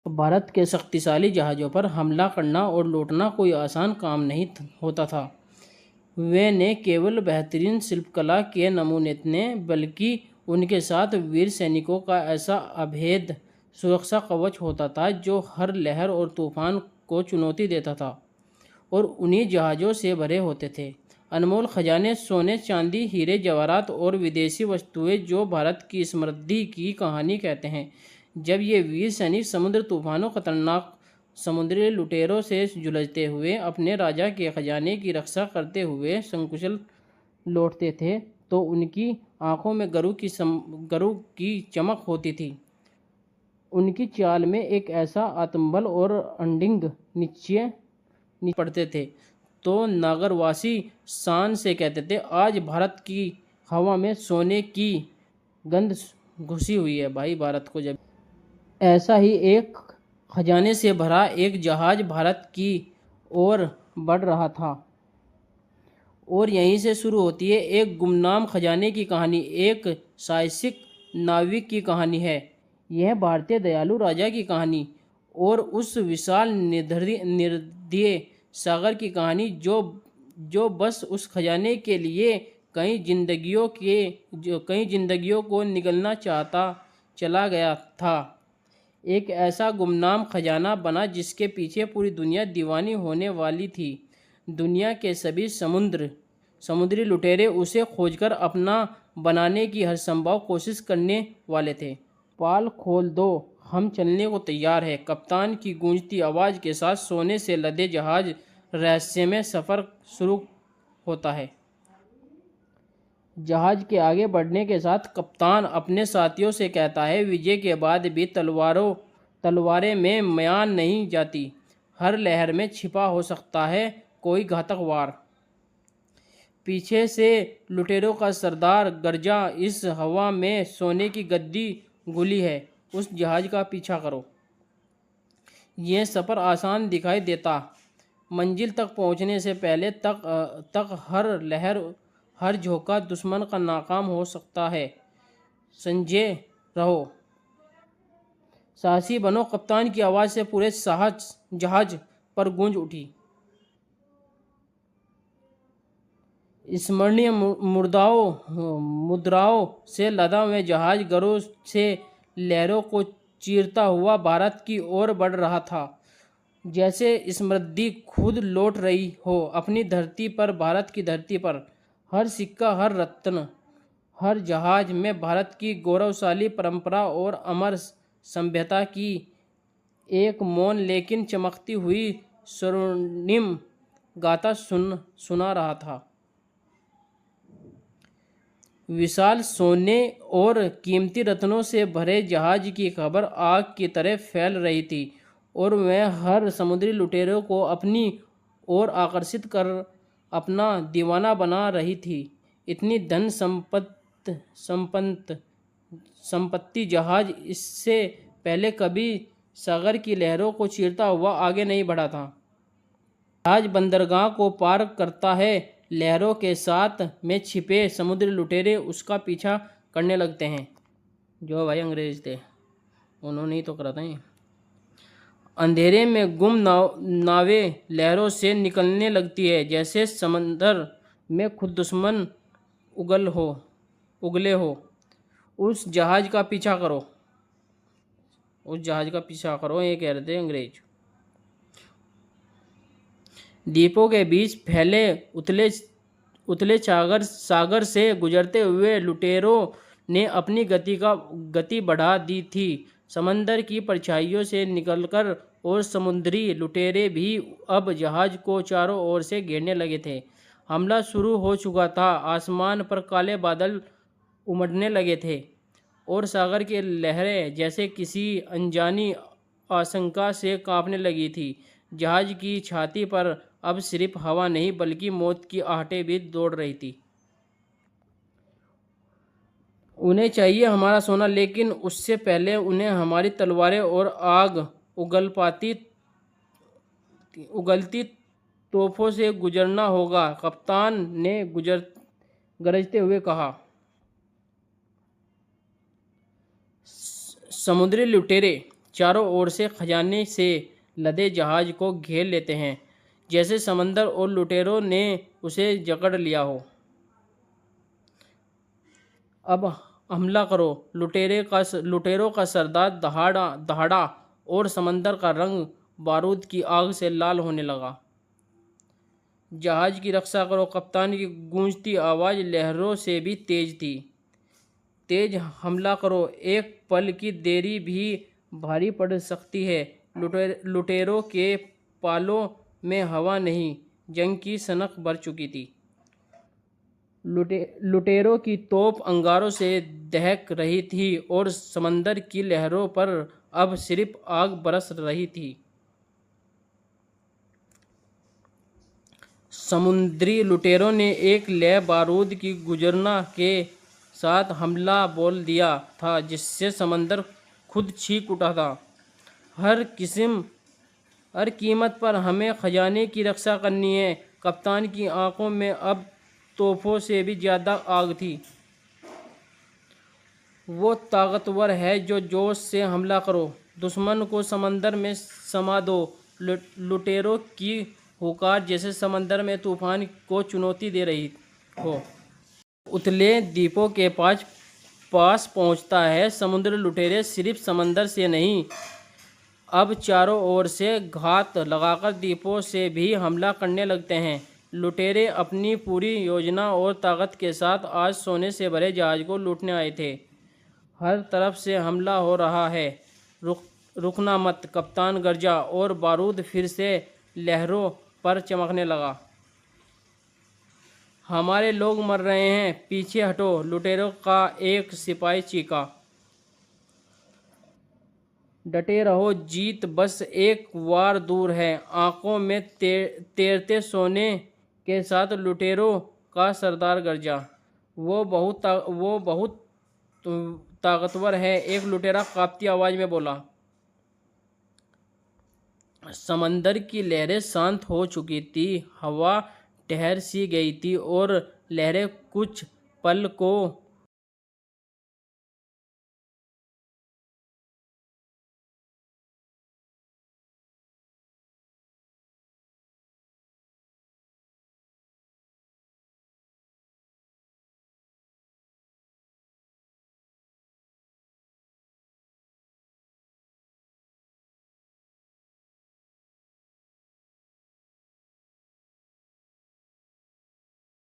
भारत के शक्तिशाली जहाज़ों पर हमला करना और लूटना कोई आसान काम नहीं होता था। वे न केवल बेहतरीन शिल्पकला के नमूने थे, बल्कि उनके साथ वीर सैनिकों का ऐसा अभेद सुरक्षा कवच होता था जो हर लहर और तूफान को चुनौती देता था। और उन्हीं जहाज़ों से भरे होते थे अनमोल खजाने, सोने चांदी, हीरे जवाहरात और विदेशी वस्तुएं जो भारत की समृद्धि की कहानी कहते हैं। जब ये वीर सैनिक समुद्र तूफानों, खतरनाक समुद्री लुटेरों से जुझते हुए अपने राजा के खजाने की रक्षा करते हुए संकुशल लौटते थे, तो उनकी आंखों में गर्व की चमक होती थी। उनकी चाल में एक ऐसा आत्मबल और अडिग निश्चय पड़ते थे, तो नगरवासी शान से कहते थे, आज भारत की हवा में सोने की गंध घुसी हुई है। भाई, भारत को जब ऐसा ही एक खजाने से भरा एक जहाज भारत की ओर बढ़ रहा था। और यहीं से शुरू होती है एक गुमनाम खजाने की कहानी, एक साहसिक नाविक की कहानी है। यह भारतीय दयालु राजा की कहानी और उस विशाल निर्दय सागर की कहानी जो बस उस खजाने के लिए कई जिंदगियों को निगलना चाहता चला गया था। एक ऐसा गुमनाम खजाना बना जिसके पीछे पूरी दुनिया दीवानी होने वाली थी। दुनिया के सभी समुद्री लुटेरे उसे खोजकर अपना बनाने की हर संभव कोशिश करने वाले थे। पाल खोल दो, हम चलने को तैयार है। कप्तान की गूंजती आवाज़ के साथ सोने से लदे जहाज रहस्यमय सफ़र शुरू होता है। जहाज के आगे बढ़ने के साथ कप्तान अपने साथियों से कहता है, विजय के बाद भी तलवारें में म्यान नहीं जाती। हर लहर में छिपा हो सकता है कोई घातक वार। पीछे से लुटेरों का सरदार गरजा, इस हवा में सोने की गद्दी गुली है, उस जहाज का पीछा करो। यह सफ़र आसान दिखाई देता, मंजिल तक पहुंचने से पहले तक हर लहर, हर झोंका दुश्मन का नाकाम हो सकता है। संजय रहो, साहसी बनो। कप्तान की आवाज़ से पूरे जहाज पर गूंज उठी। स्मरणीय मुद्राओं से लदा हुआ जहाज गरों से लहरों को चीरता हुआ भारत की ओर बढ़ रहा था, जैसे समृद्धि खुद लौट रही हो अपनी धरती पर। भारत की धरती पर हर सिक्का, हर रत्न, हर जहाज में भारत की गौरवशाली परंपरा और अमर सभ्यता की एक मौन लेकिन चमकती हुई स्वर्णिम गाथा सुना रहा था। विशाल सोने और कीमती रत्नों से भरे जहाज की खबर आग की तरह फैल रही थी और वह हर समुद्री लुटेरों को अपनी ओर आकर्षित कर अपना दीवाना बना रही थी। इतनी धन संपत्ति जहाज इससे पहले कभी सागर की लहरों को चीरता हुआ आगे नहीं बढ़ा था। जहाज बंदरगाह को पार करता है, लहरों के साथ में छिपे समुद्री लुटेरे उसका पीछा करने लगते हैं। जो भाई अंग्रेज थे उन्होंने ही तो करा था। अंधेरे में गुम नावें लहरों से निकलने लगती है, जैसे समंदर में खुद दुश्मन उगले हो। उस जहाज का पीछा करो, ये कह रहे थे अंग्रेज। द्वीपों के बीच फैले उतले सागर से गुजरते हुए लुटेरों ने अपनी गति बढ़ा दी थी। समंदर की परछाइयों से निकलकर और समुद्री लुटेरे भी अब जहाज को चारों ओर से घेरने लगे थे। हमला शुरू हो चुका था। आसमान पर काले बादल उमड़ने लगे थे और सागर की लहरें जैसे किसी अनजानी आशंका से कांपने लगी थी। जहाज की छाती पर अब सिर्फ हवा नहीं बल्कि मौत की आहटें भी दौड़ रही थी। उन्हें चाहिए हमारा सोना, लेकिन उससे पहले उन्हें हमारी तलवारें और आग उगलती तोपों से गुजरना होगा, कप्तान ने गरजते हुए कहा। समुद्री लुटेरे चारों ओर से खजाने से लदे जहाज को घेर लेते हैं, जैसे समंदर और लुटेरों ने उसे जकड़ लिया हो। अब हमला करो। लुटेरों का सरदार दहाड़ा और समंदर का रंग बारूद की आग से लाल होने लगा। जहाज की रक्षा करो। कप्तान की गूंजती आवाज़ लहरों से भी तेज थी। तेज हमला करो। एक पल की देरी भी भारी पड़ सकती है। लुटेरों के पालों में हवा नहीं, जंग की सनक भर चुकी थी। लुटेरों की तोप अंगारों से दहक रही थी और समंदर की लहरों पर अब सिर्फ आग बरस रही थी। समुद्री लुटेरों ने एक लय बारूद की गुजरना के साथ हमला बोल दिया था, जिससे समंदर खुद चीख उठा था। हर कीमत पर हमें खजाने की रक्षा करनी है। कप्तान की आंखों में अब तोपों से भी ज़्यादा आग थी। वो ताकतवर है जो जोश से हमला करो। दुश्मन को समंदर में समा दो। लुटेरों की हुकार जैसे समंदर में तूफान को चुनौती दे रही हो। उथले द्वीपों के पास पहुंचता है। समुद्र लुटेरे सिर्फ समंदर से नहीं, अब चारों ओर से घात लगाकर द्वीपों से भी हमला करने लगते हैं। लुटेरे अपनी पूरी योजना और ताकत के साथ आज सोने से भरे जहाज को लूटने आए थे। हर तरफ से हमला हो रहा है। रुकना मत, कप्तान गरजा और बारूद फिर से लहरों पर चमकने लगा। हमारे लोग मर रहे हैं, पीछे हटो, लुटेरों का एक सिपाही चीखा। डटे रहो, जीत बस एक वार दूर है। आंखों में तैरते सोने के साथ लुटेरों का सरदार गरजा। वो बहुत ताकतवर है, एक लुटेरा कांपती आवाज में बोला। समंदर की लहरें शांत हो चुकी थी। हवा ठहर सी गई थी और लहरें कुछ पल को